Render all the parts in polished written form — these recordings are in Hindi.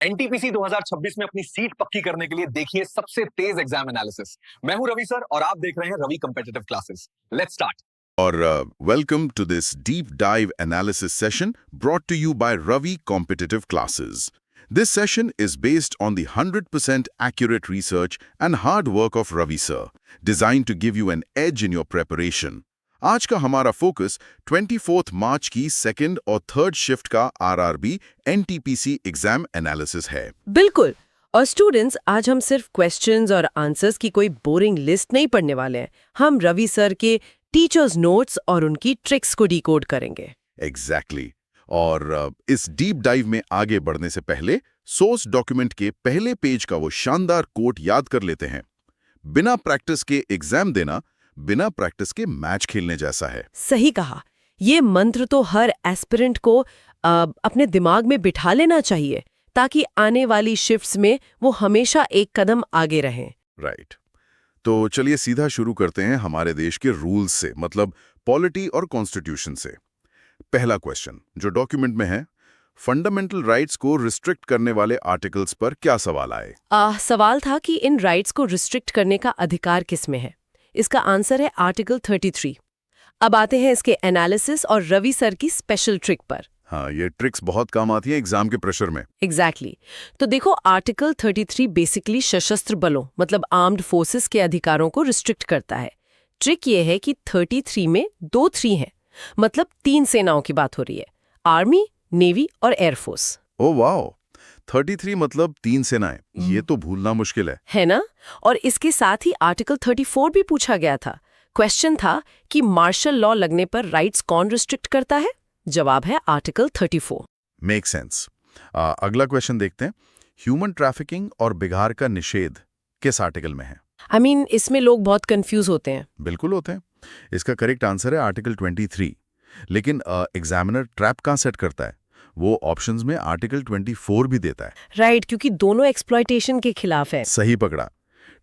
एनटीपीसी 2026 में अपनी सीट पक्की करने के लिए देखिए सबसे तेज एग्जाम एनालिसिस। मैं हूं रवि सर और आप देख रहे हैं Ravi competitive classes. Let's start. Or welcome to this deep dive analysis session brought to you by Ravi Competitive Classes. This session is based on the 100% accurate research and hard work of Ravi sir, designed to give you an edge in your preparation. आज का हमारा फोकस 24 मार्च की सेकंड और थर्ड शिफ्ट का आरआरबी एनटीपीसी एग्जाम एनालिसिस है। बिल्कुल। और स्टूडेंट्स, आज हम सिर्फ क्वेश्चंस और आंसर्स की कोई बोरिंग लिस्ट नहीं पढ़ने वाले हैं। हम रवि सर के टीचर्स नोट्स और उनकी ट्रिक्स को डिकोड करेंगे। एग्जैक्टली और इस डीप डाइव में आगे बढ़ने से पहले सोर्स डॉक्यूमेंट के पहले पेज का वो शानदार कोट याद कर लेते हैं। बिना प्रैक्टिस के एग्जाम देना बिना प्रैक्टिस के मैच खेलने जैसा है। सही कहा। ये मंत्र तो हर एस्पिरेंट को अपने दिमाग में बिठा लेना चाहिए ताकि आने वाली शिफ्ट्स में वो हमेशा एक कदम आगे रहें। राइट। तो चलिए सीधा शुरू करते हैं हमारे देश के रूल्स से, मतलब पॉलिटी और कॉन्स्टिट्यूशन से। पहला क्वेश्चन जो डॉक्यूमेंट में है, फंडामेंटल राइट्स को रिस्ट्रिक्ट करने वाले आर्टिकल्स पर क्या सवाल आए? सवाल था कि इन राइट्स को रिस्ट्रिक्ट करने का अधिकार किसमें है। इसका आंसर है आर्टिकल 33। अब आते हैं इसके एनालिसिस और रवि सर की स्पेशल ट्रिक पर। हाँ, ये ट्रिक्स बहुत काम आती हैं एग्जाम के प्रेशर में। एग्जैक्टली। तो देखो, आर्टिकल 33 बेसिकली सशस्त्र बलों मतलब आर्म्ड फोर्सेस के अधिकारों को रिस्ट्रिक्ट करता है। ट्रिक ये है कि 33 में 2 3 हैं, मतलब 3 सेनाओं की बात हो रही है, आर्मी, नेवी और एयरफोर्स। ओ वाओ, 33 मतलब 3 सेनाएं, ये तो भूलना मुश्किल है ना? और इसके साथ ही आर्टिकल 34 भी पूछा गया था। क्वेश्चन था कि मार्शल लॉ लगने पर राइट्स कौन रिस्ट्रिक्ट करता है? जवाब है आर्टिकल 34। Make sense. अगला क्वेश्चन देखते हैं। ह्यूमन ट्रैफिकिंग और बिगाड़ का निषेध किस आर्टिकल में है? इसमें लोग बहुत कंफ्यूज होते हैं। बिल्कुल होते हैं। इसका करेक्ट आंसर है आर्टिकल 23। लेकिन एग्जामिनर ट्रैप कहाँ सेट करता है? वो ऑप्शंस में आर्टिकल 24 भी देता है। राइट, क्योंकि दोनों एक्सप्लॉयटेशन के खिलाफ है। सही पकड़ा।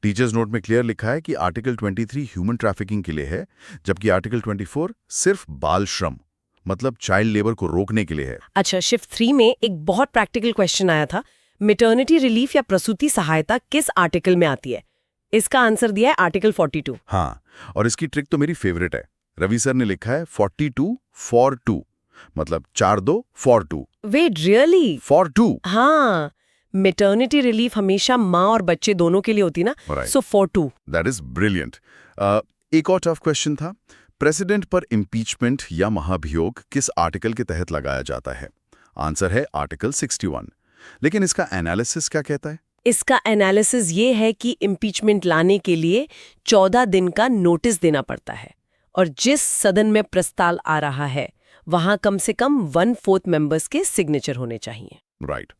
टीचर्स नोट में क्लियर लिखा है कि आर्टिकल 23 ह्यूमन ट्रैफिकिंग के लिए है, जबकि आर्टिकल 24 सिर्फ बाल श्रम मतलब चाइल्ड लेबर को रोकने के लिए है। अच्छा, शिफ्ट 3 में एक बहुत प्रैक्टिकल क्वेश्चन आया था, मैटरनिटी रिलीफ या प्रसूति सहायता किस आर्टिकल में आती है? इसका आंसर दिया है आर्टिकल 42। हाँ, और इसकी ट्रिक तो मेरी फेवरेट है। रवि सर ने लिखा है 42 फॉर 2, मतलब 4-2 फॉर 2। Wait, really? फॉर 2? हाँ, मैटरनिटी रिलीफ हमेशा माँ और बच्चे दोनों के लिए होती ना, so for 2। That is brilliant. एक और टफ क्वेश्चन था, प्रेसिडेंट पर इम्पीचमेंट या महाभियोग किस आर्टिकल के तहत लगाया जाता है? आंसर है आर्टिकल 61। लेकिन इसका एनालिसिस क्या कहता है? इसका एनालिसिस ये है कि इम्पीचमेंट लाने के लिए 14 दिन का नोटिस देना पड़ता है, और जिस सदन में प्रस्ताव आ रहा है वहां कम से कम 1/4 मेंबर्स के सिग्नेचर होने चाहिए। राइट।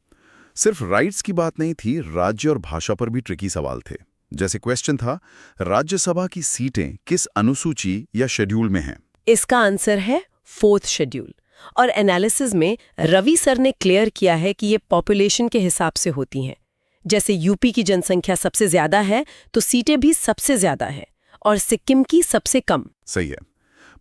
सिर्फ राइट्स की बात नहीं थी, राज्य और भाषा पर भी ट्रिकी सवाल थे। जैसे क्वेश्चन था, राज्यसभा की सीटें किस अनुसूची या शेड्यूल में हैं? इसका आंसर है 4th शेड्यूल। और एनालिसिस में रवि सर ने क्लियर किया है कि ये पॉपुलेशन के हिसाब से होती हैं। जैसे यूपी की जनसंख्या सबसे ज्यादा है तो सीटें भी सबसे ज्यादा है, और सिक्किम की सबसे कम। सही है।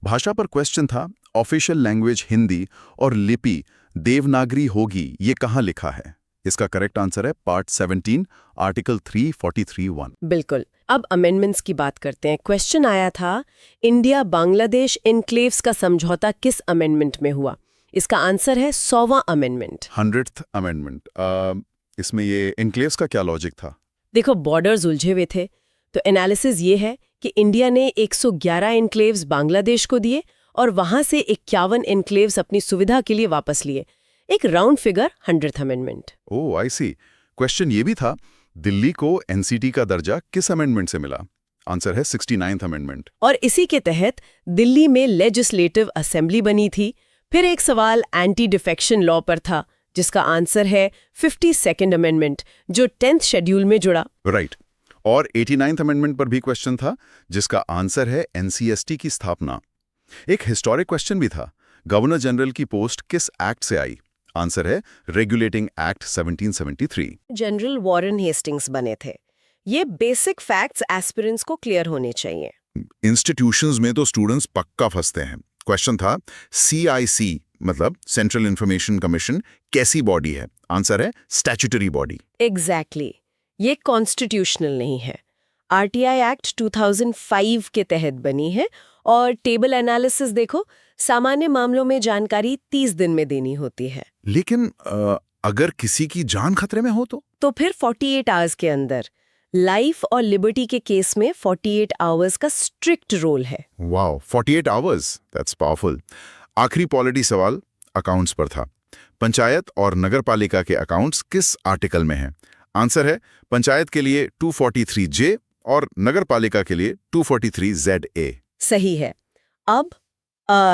भाषा पर क्वेश्चन था, ऑफिशियल लैंग्वेज हिंदी और लिपि देवनागरी होगी, ये कहाँ लिखा है? इसका करेक्ट आंसर है पार्ट 17 आर्टिकल 343(1). बिल्कुल। अब अमेंडमेंट्स की बात करते हैं। क्वेश्चन आया था, इंडिया बांग्लादेश इनक्लेव्स का समझौता किस अमेंडमेंट में हुआ? इसका आंसर है 100वां अमेंडमेंट, 100th अमेंडमेंट। इसमें ये इनक्लेव्स का क्या लॉजिक था? देखो, बॉर्डर्स उलझे हुए थे, तो एनालिसिस ये है कि इंडिया ने 111 इनक्लेव्स बांग्लादेश को दिए और वहां से 51 इनक्लेव्स अपनी सुविधा के लिए वापस लिए। एक राउंड फिगर 100th अमेंडमेंट। ओह, आई सी। क्वेश्चन ये भी था, दिल्ली को एनसीटी का दर्जा किस अमेंडमेंट से मिला? आंसर है 69th अमेंडमेंट। और इसी के तहत दिल्ली में लेजिस्लेटिव असेंबली बनी थी। फिर एक सवाल एंटी डिफेक्शन लॉ पर था, जिसका आंसर है 52nd अमेंडमेंट, जो 10th शेड्यूल में जुड़ा। राइट। और 89th अमेंडमेंट पर भी क्वेश्चन था, जिसका आंसर है एनसीएसटी की स्थापना। एक हिस्टोरिक क्वेश्चन भी था, गवर्नर जनरल की पोस्ट किस एक्ट से आई? आंसर है regulating act 1773। General Warren Hastings बने थे। ये बेसिक फैक्ट्स एस्पिरेंट्स को क्लियर होने चाहिए। इंस्टीट्यूशंस में तो स्टूडेंट्स पक्का फंसते हैं। क्वेश्चन था, CIC मतलब सेंट्रल इंफॉर्मेशन कमीशन कैसी बॉडी है? आंसर है स्टैट्यूटरी बॉडी। एग्जैक्टली ये कॉन्स्टिट्यूशनल नहीं है। आरटीआई एक्ट 2005 के तहत बनी है और टेबल एनालिसिस देखो, सामान्य मामलों में जानकारी 30 दिन में देनी होती है। लेकिन अगर किसी की जान खतरे में हो तो फिर 48 आवर्स के अंदर। लाइफ और लिबर्टी के केस में 48 आवर्स का स्ट्रिक्ट रोल है। Wow, 48 hours, that's powerful. आखिरी पॉलिटी सवाल अकाउंट्स पर था। पंचायत और नगरपालिका के अकाउंट्स किस आर्टिकल में हैं? आंसर है पंचायत के लिए 243J और नगरपालिका के लिए 243ZA। सही है। अब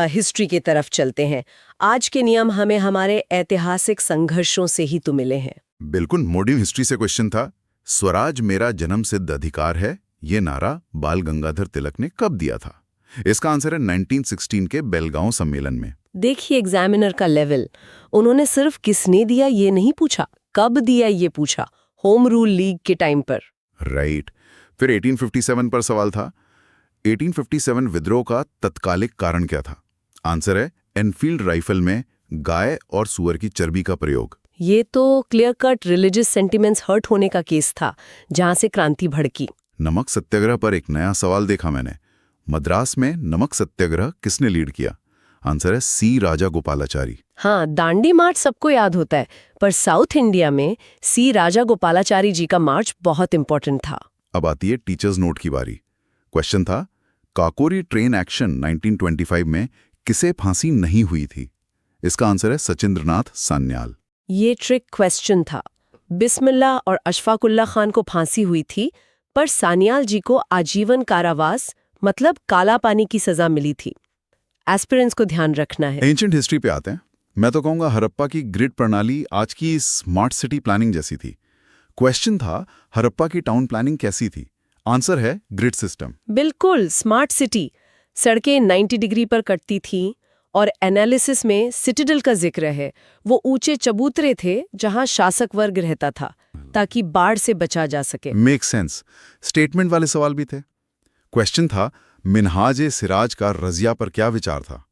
हिस्ट्री की तरफ चलते हैं। आज के नियम हमें हमारे ऐतिहासिक संघर्षों से ही तो मिले हैं। बिल्कुल, मॉडर्न हिस्ट्री से क्वेश्चन था, स्वराज मेरा जन्मसिद्ध अधिकार है, ये नारा बाल गंगाधर तिलक ने कब दिया था? इसका आंसर है 1916 के बेलगांव सम्मेलन में। देखिए एग्जामिनर का लेवल, उन्होंने सिर्फ किसने दिया ये नहीं पूछा, कब दिया ये पूछा, होम रूल लीग के टाइम पर। राइट। फिर 1857 पर सवाल था। 1857 विद्रोह का तत्कालिक कारण क्या था? आंसर है एनफील्ड राइफल में गाय और सुअर की चर्बी का प्रयोग। ये तो clear cut religious sentiments hurt होने का केस था, जहां से क्रांति भड़की। नमक सत्याग्रह पर एक नया सवाल देखा मैंने। मद्रास में नमक सत्याग्रह किसने लीड किया? आंसर है सी राजागोपालाचारी। हाँ, दांडी मार्च सबको याद होता है, पर साउथ इंडिया में सी राजागोपालाचारी जी का मार्च बहुत इंपॉर्टेंट था। अब आती है टीचर्स नोट की बारी। क्वेश्चन था, काकोरी ट्रेन एक्शन 1925 में किसे फांसी नहीं हुई थी? इसका आंसर है सचिंद्रनाथ सान्याल। ये ट्रिक क्वेश्चन था। बिस्मिल्लाह और अशफाकुल्ला खान को फांसी हुई थी, पर सान्याल जी को आजीवन कारावास मतलब काला पानी की सजा मिली थी। एस्पिरेंट्स को ध्यान रखना है। एंशिएंट हिस्ट्री पे आते हैं। मैं तो कहूंगा हड़प्पा की ग्रिड प्रणाली आज की स्मार्ट सिटी प्लानिंग जैसी थी। क्वेश्चन था, हड़प्पा की टाउन प्लानिंग कैसी थी? आंसर है ग्रिड सिस्टम। बिल्कुल, स्मार्ट सिटी। सड़कें 90 डिग्री पर कटती थीं और एनालिसिस में सिटिडल का जिक्र है। वो ऊंचे चबूतरे थे जहां शासक वर्ग रहता था, ताकि बाढ़ से बचा जा सके। Make sense. स्टेटमेंट वाले सवाल भी थे। क्वेश्चन था, मिनहाज सिराज का रजिया पर क्या विचार था?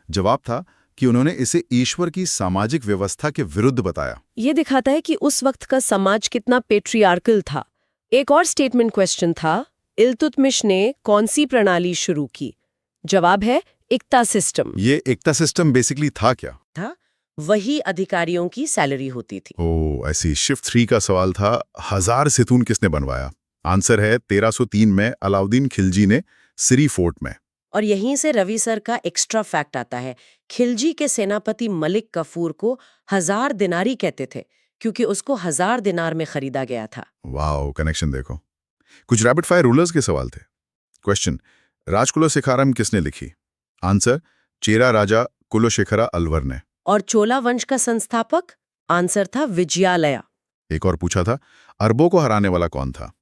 जवाब था कि उन्होंने इसे ईश्वर की सामाजिक व्यवस्था के विरुद्ध बताया। ये दिखाता है कि उस वक्त का समाज कितना पेट्रियार्कल था। एक और स्टेटमेंट क्वेश्चन था, इल्तुतमिश ने कौन सी प्रणाली शुरू की? जवाब है इक्ता सिस्टम। ये इक्ता सिस्टम बेसिकली था क्या? था वही अधिकारियों की सैलरी होती थी। ओ ऐसी। शिफ्ट 3 का सवाल था, 1000 सितून किसने बनवाया? आंसर है 1303 में अलाउद्दीन खिलजी ने सिरी फोर्ट में। और यहीं से रवि सर का एक्स्ट्रा फैक्ट आता है। खिलजी के सेनापति मलिक कफूर को 1000 दिनारी कहते थे, क्योंकि उसको 1000 दिनार में खरीदा गया था। वाओ, कनेक्शन देखो। कुछ रैपिड फायर रूलर्स के सवाल थे। क्वेश्चन, राजकुलशेखरम किसने लिखी? आंसर, चेरा राजा कुलशेखरा अलवर ने। और चोला वंश का संस्थापक? आंसर था विजयालया। एक और पूछा था, अरबों को हराने वाला कौन था?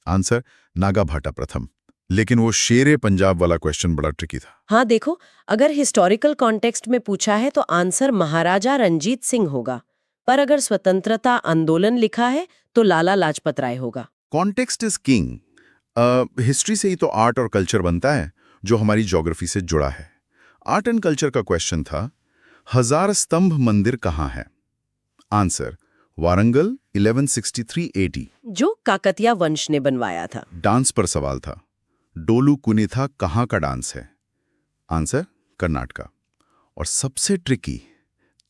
आंसर, नागा भाटा प्रथम। लेकिन वो शेरे पंजाब वाला क्वेश्चन बड़ा ट्रिकी था। हाँ देखो, अगर हिस्टोरिकल कॉन्टेक्स्ट में पूछा है तो आंसर महाराजा रंजीत सिंह होगा, पर अगर स्वतंत्रता आंदोलन लिखा है तो लाला लाजपत राय होगा। Context is king. हिस्ट्री से ही तो आर्ट और कल्चर बनता है, जो हमारी ज्योग्राफी से जुड़ा है। आर्ट एंड कल्चर का क्वेश्चन था, 1000 स्तंभ मंदिर कहाँ है? आंसर, वारंगल 1163 AD, जो काकतिया वंश ने बनवाया था। डांस पर सवाल था, डोलू कुनिथा कहाँ का डांस है? आंसर, कर्नाटका। और सबसे ट्रिकी,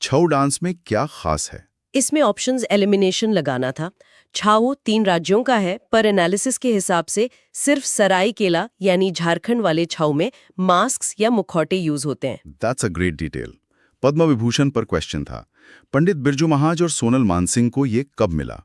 छऊ डांस में क्या खास है? इसमें ऑप्शंस एलिमिनेशन लगाना था। छाऊ 3 राज्यों का है, पर एनालिसिस के हिसाब से सिर्फ सरायकेला यानी झारखंड वाले छाऊ में मास्क या मुखौटे यूज होते हैं। That's a great detail. Padma Vibhushan पर क्वेश्चन था, पंडित बिरजू महाराज और सोनल मानसिंह को ये कब मिला?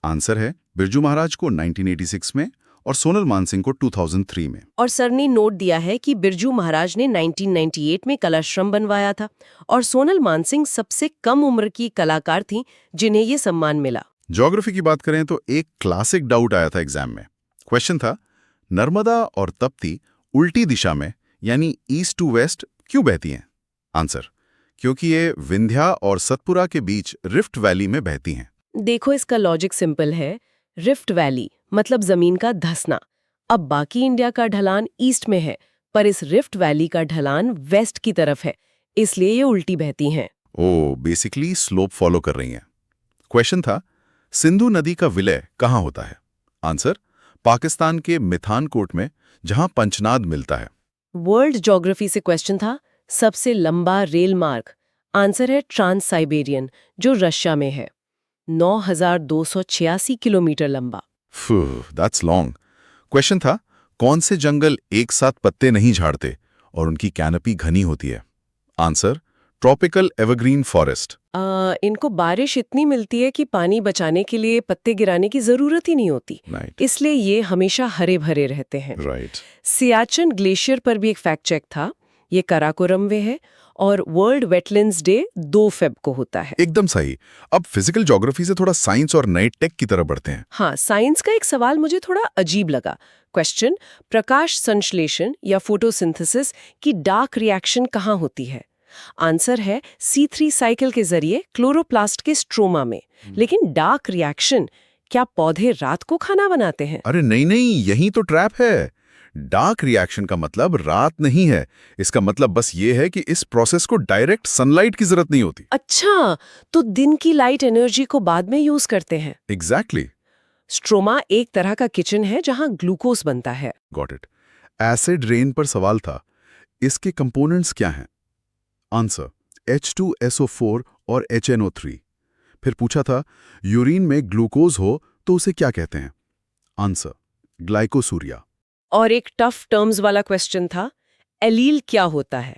आंसर है, बिरजू महाराज को 1986 में और सोनल मानसिंह को 2003 में। और सर ने नोट दिया है कि बिरजू महाराज ने 1998 में कलाश्रम बनवाया था और सोनल मानसिंह सबसे कम उम्र की कलाकार थीं जिन्हें ये सम्मान मिला। ज्योग्राफी की बात करें तो एक क्लासिक डाउट आया था एग्जाम में। क्वेश्चन था, नर्मदा और तप्ती उल्टी दिशा में यानी ईस्ट टू वेस्ट क्यों बहती हैं? आंसर, क्योंकि ये विंध्या और सतपुरा के बीच रिफ्ट वैली में बहती हैं। देखो, इसका लॉजिक सिंपल है। रिफ्ट वैली मतलब जमीन का धंसना। अब बाकी इंडिया का ढलान ईस्ट में है, पर इस रिफ्ट वैली का ढलान वेस्ट की तरफ है, इसलिए ये उल्टी बहती हैं। ओ, बेसिकली स्लोप फॉलो कर रही हैं। क्वेश्चन था, सिंधु नदी का विलय कहाँ होता है? आंसर, पाकिस्तान के मिथानकोट में, जहां पंचनाद मिलता है। वर्ल्ड ज्योग्राफी से क्वेश्चन था, सबसे लंबा रेल मार्ग। आंसर है ट्रांस साइबेरियन, जो रशिया में है, 9,286 किलोमीटर लंबा। That's long. क्वेश्चन था, कौन से जंगल एक साथ पत्ते नहीं झाड़ते और उनकी कैनपी घनी होती है? Answer, tropical evergreen forest. इनको बारिश इतनी मिलती है कि पानी बचाने के लिए पत्ते गिराने की जरूरत ही नहीं होती, राइट इसलिए ये हमेशा हरे भरे रहते हैं। राइट। सियाचिन ग्लेशियर पर भी एक फैक्ट चेक था, ये काराकोरम में है और वर्ल्ड वेटलैंड्स डे 2 फेब को होता है। एकदम सही। अब फिजिकल ज्योग्राफी से थोड़ा साइंस और नए टेक की तरफ बढ़ते हैं। हाँ, साइंस का एक सवाल मुझे थोड़ा अजीब लगा। क्वेश्चन, प्रकाश संश्लेषण या फोटोसिंथेसिस की डार्क रिएक्शन कहाँ होती है? आंसर है C3 साइकिल के जरिए क्लोरोप्लास्ट के स्ट्रोमा में। लेकिन डार्क रिएक्शन, क्या पौधे रात को खाना बनाते हैं? अरे नहीं नहीं, यही तो ट्रैप है। डार्क रिएक्शन का मतलब रात नहीं है। इसका मतलब बस ये है कि इस प्रोसेस को डायरेक्ट सनलाइट की जरूरत नहीं होती। अच्छा, तो दिन की लाइट एनर्जी को बाद में यूज करते हैं। एग्जैक्टली। स्ट्रोमा एक तरह का किचन है जहां ग्लूकोज बनता है। Got it. एसिड रेन पर सवाल था, इसके कंपोनेंट्स क्या हैं? आंसर, H2SO4 और HNO3। फिर पूछा था, यूरिन में ग्लूकोज हो तो उसे क्या कहते हैं? Answer, glycosuria. और एक टफ टर्म्स वाला क्वेश्चन था, एलील क्या होता है?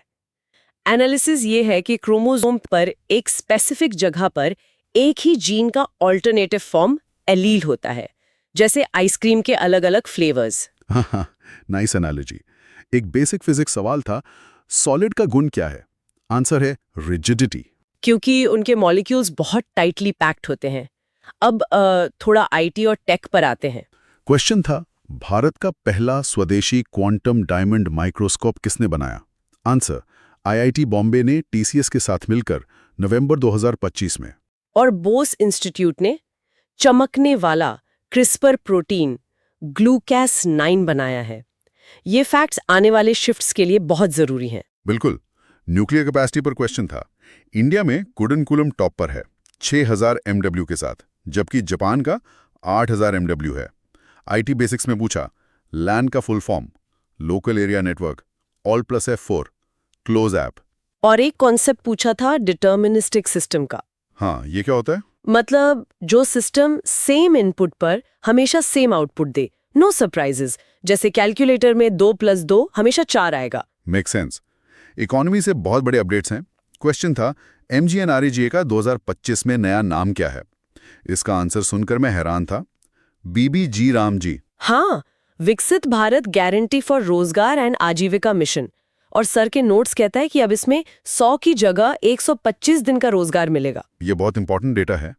एनालिसिस ये है कि क्रोमोसोम पर एक स्पेसिफिक जगह पर एक ही जीन का ऑल्टरनेटिव फॉर्म एलील होता है, जैसे आइसक्रीम के अलग अलग फ्लेवर्स। हाँ, नाइस एनालॉजी। एक बेसिक फिजिक्स सवाल था, सॉलिड का गुण क्या है? आंसर है रिजिडिटी। क्योंकि उनके मॉलिक्यूल्स बहुत टाइटली पैक्ड होते हैं। अब थोड़ा आईटी और टेक पर आते हैं। क्वेश्चन था, भारत का पहला स्वदेशी क्वांटम डायमंड माइक्रोस्कोप किसने बनाया? आंसर, आईआईटी बॉम्बे ने टीसीएस के साथ मिलकर नवंबर 2025 में। और बोस इंस्टीट्यूट ने चमकने वाला क्रिस्पर प्रोटीन ग्लूकैस 9 बनाया है। ये फैक्ट्स आने वाले शिफ्ट्स के लिए बहुत जरूरी हैं। बिल्कुल। न्यूक्लियर कैपेसिटी पर क्वेश्चन था, इंडिया में कुडनकुलम टॉप पर है 6000 MW के साथ, जबकि जापान का 8000 MW है। आईटी बेसिक्स में पूछा, लैन का full form, local area network, All+F4, close app. और एक कॉन्सेप्ट पूछा था डिटर्मिनिस्टिक सिस्टम का। हाँ, ये क्या होता है? मतलब जो सिस्टम सेम इनपुट पर हमेशा सेम आउटपुट दे, नो सरप्राइजेस। जैसे कैलकुलेटर में 2 + 2 हमेशा 4 आएगा। Make sense. इकोनॉमी से बहुत बड़े अपडेट्स हैं। क्वेश्चन था, MGNREGA का 2025 में नया नाम क्या है? इसका आंसर सुनकर मैं हैरान था, BBG राम जी। हाँ, विकसित भारत गारंटी फॉर रोजगार एंड आजीविका मिशन। और सर के नोट्स कहता है कि अब इसमें 100 की जगह 125 दिन का रोजगार मिलेगा। ये बहुत इंपॉर्टेंट डेटा है।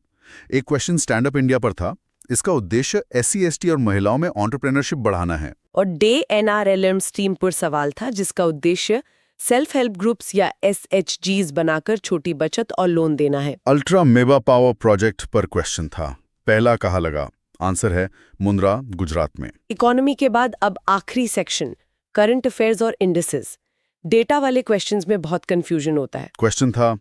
एक क्वेश्चन स्टैंड अप इंडिया पर था, इसका उद्देश्य SC ST और महिलाओं में एंटरप्रेन्योरशिप बढ़ाना है। और डे NRLM स्ट्रीम पर सवाल था, जिसका उद्देश्य सेल्फ हेल्प ग्रुप्स या SHGs बनाकर छोटी बचत और लोन देना है। अल्ट्रा मेगा पावर प्रोजेक्ट पर क्वेश्चन था, पहला कहाँ लगा? आंसर है मुंद्रा, गुजरात में। इकोनॉमी के बाद अब आखिरी सेक्शन, करंट अफेयर्स और इंडिसेस। डेटा वाले क्वेश्चंस में बहुत कंफ्यूजन होता है। क्वेश्चन था,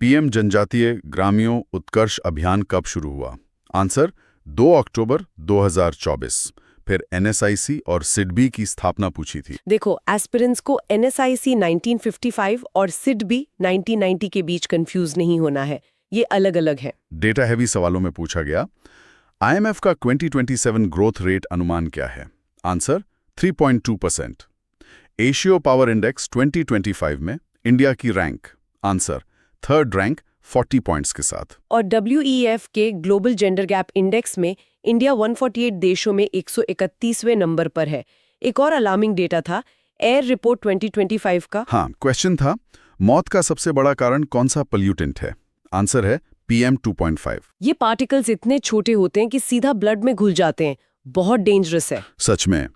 PM जनजातीय ग्रामीण उत्कर्ष अभियान कब शुरू हुआ? आंसर, 2 अक्टूबर 2024। फिर NSIC और SIDBI की स्थापना पूछी थी। देखो, एस्पिरेंट्स को NSIC 1955 और SIDBI 1990 के बीच कंफ्यूज नहीं होना है, ये अलग अलग है। डेटा हैवी सवालों में पूछा गया, IMF का 2027 ग्रोथ रेट अनुमान क्या है? आंसर, 3.2%। एशियो पावर इंडेक्स 2025 में इंडिया की rank? Answer, 3rd rank 40 points के साथ। और WEF के ग्लोबल जेंडर गैप इंडेक्स में इंडिया 148 देशों में 131वें नंबर पर है। एक और अलार्मिंग डेटा था एयर रिपोर्ट 2025 का। हाँ, क्वेश्चन था, मौत का सबसे बड़ा कारण कौन सा पोल्यूटेंट है? आंसर है PM 2.5। ये पार्टिकल्स इतने छोटे होते हैं कि सीधा ब्लड में घुल जाते हैं, बहुत डेंजरस है। सच में।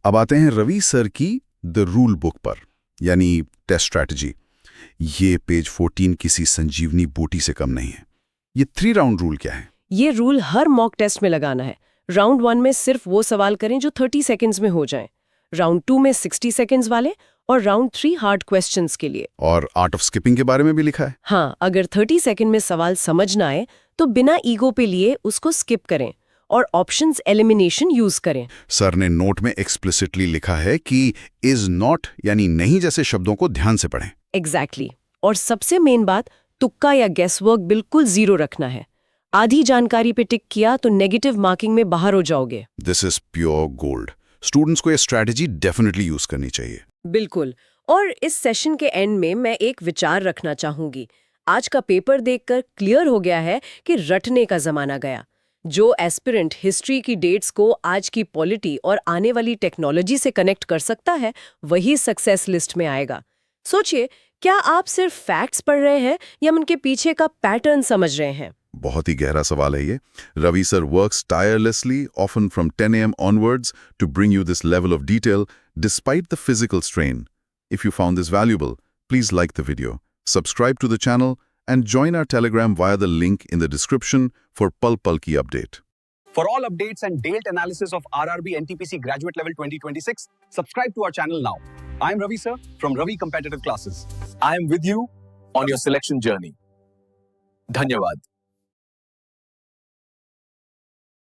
अब आते हैं रवि सर की द रूल बुक पर, यानी टेस्ट स्ट्रैटेजी। ये पेज 14 किसी संजीवनी बूटी से कम नहीं है। ये 3 राउंड रूल क्या है? ये रूल हर मॉक टेस्ट में लगाना है। राउंड 1 में सिर्फ वो सवाल करें जो 30 सेकंड्स में हो जाएं, राउंड 2 में 60 सेकंड्स वाले, और राउंड 3 हार्ड क्वेश्चंस के लिए। और आर्ट ऑफ स्किपिंग के बारे में भी लिखा है। हाँ, अगर 30 सेकंड में सवाल समझ ना आए तो बिना ईगो पे लिए उसको स्किप करें और ऑप्शंस एलिमिनेशन यूज करें। सर ने नोट में एक्सप्लिसिटली लिखा है कि इज नॉट यानी नहीं जैसे शब्दों को ध्यान से पढ़ें। एग्जैक्टली। और सबसे मेन बात, तुक्का या गेसवर्क बिल्कुल 0 रखना है। आधी जानकारी पे टिक किया तो नेगेटिव मार्किंग में बाहर हो जाओगे। This is pure gold. Students को ये स्ट्रैटेजी डेफिनेटली यूज करनी चाहिए। बिल्कुल। और इस सेशन के एंड में मैं एक विचार रखना चाहूंगी। आज का पेपर देखकर क्लियर हो गया है कि रटने का जमाना गया। जो एस्पिरेंट हिस्ट्री की डेट्स को आज की पॉलिटी और आने वाली टेक्नोलॉजी से कनेक्ट कर सकता है, वही सक्सेस लिस्ट में आएगा। सोचिए, क्या आप सिर्फ फैक्ट्स पढ़ रहे हैं या उनके पीछे का पैटर्न समझ रहे हैं? बहुत ही गहरा सवाल है ये। Ravi sir works tirelessly, often from 10 a.m. onwards, to bring you this level of detail despite the physical strain. If you found this valuable, please like the video, subscribe to the channel, and join our Telegram via the link in the description for Pal Ki update. For all updates and detailed analysis of RRB NTPC Graduate Level 2026, subscribe to our channel now. I am Ravi sir from Ravi Competitive Classes. I am with you on your selection journey. Dhanyavad.